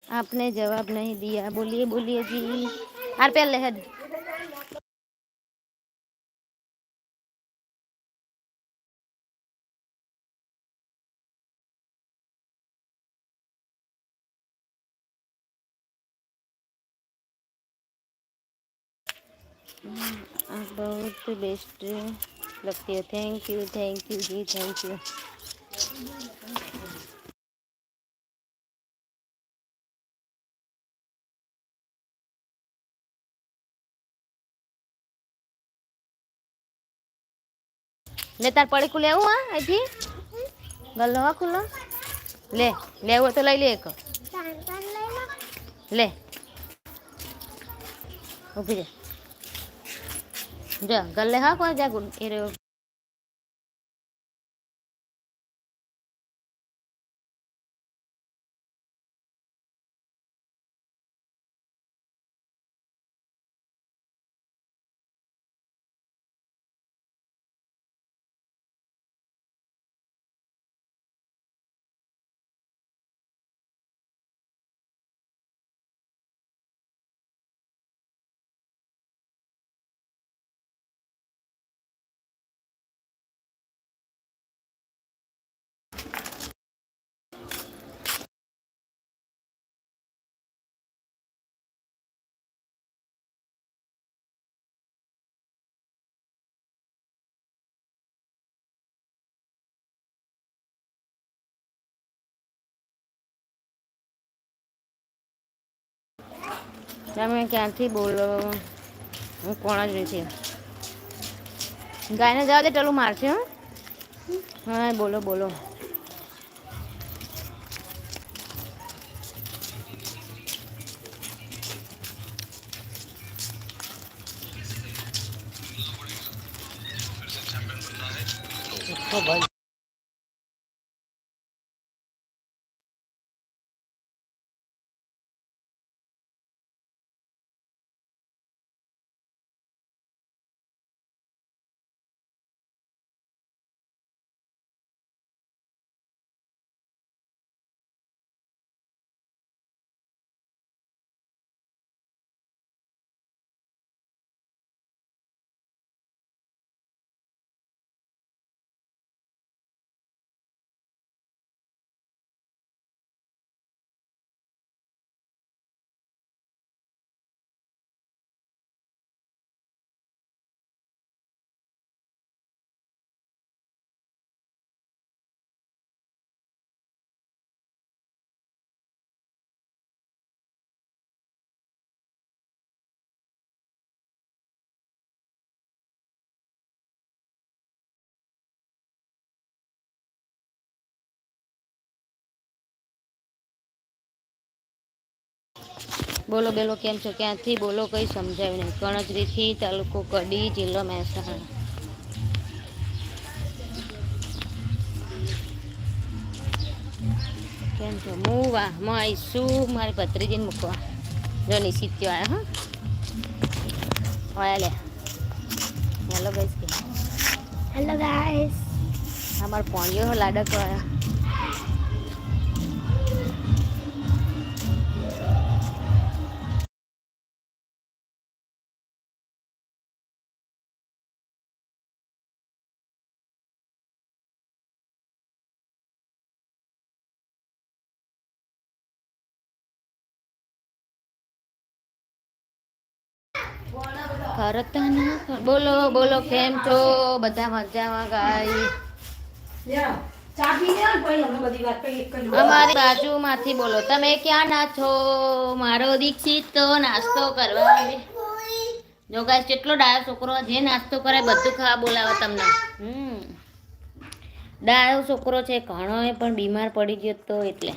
आपने जवाब नहीं दिया, बोलिए बोलिए जी। आर पे लहद आप बहुत बेस्ट लगती है। Thank you ji, thank you. ले तार पड़ी को लेવું આ અહીંથી ગલ્લો હા ખુલ્લો લે લેવું તો લઈ લે એક લે ઊભી રે જા ગલ્લે હા કોઈ જા ગુડ એ રહ્યો તમે ક્યાંથી બોલો હું કોણ જ નથી ગાયને જવા દે ટલું મારશે હા બોલો બોલો બોલો બેલો કેમ છો ક્યાંથી બોલો કંઈ સમજાયું નહીં કણજરીથી તાલુકો કડી જિલ્લો મહેસાણા કેમ છો હું વાહમાં આવીશું મારી ભત્રીજીને મૂકવા જો નિશિત્યો આવ્યા હા લે હેલો ગાઈસ કે હેલો ગાઈસ અમારો પોણિયો લાડક આવ્યા કરતા બોલો બોલો કેમ છો બધા મજામાં ગાય અમારી બાજુમાંથી બોલો તમે ક્યાં ના છો મારો દીક્ષિત તો નાસ્તો કરવા જો ગાય કેટલો ડાયો છોકરો જે નાસ્તો કરે બધું ખાવા બોલાવે તમને ડાયો છોકરો છે ઘણો એ પણ બીમાર પડી ગયો તો એટલે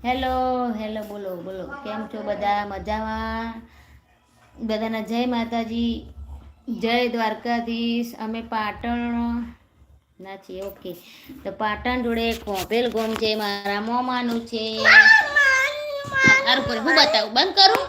હેલો હેલો બોલો બોલો કેમ છો બધા મજામાં બધાના જય માતાજી જય દ્વારકાધીશ અમે પાટણ ના છીએ ઓકે તો પાટણ જોડે કોપેલ ગોમ છે મારા મોમાનું છે સારું પર હું બતાવું બંધ કરું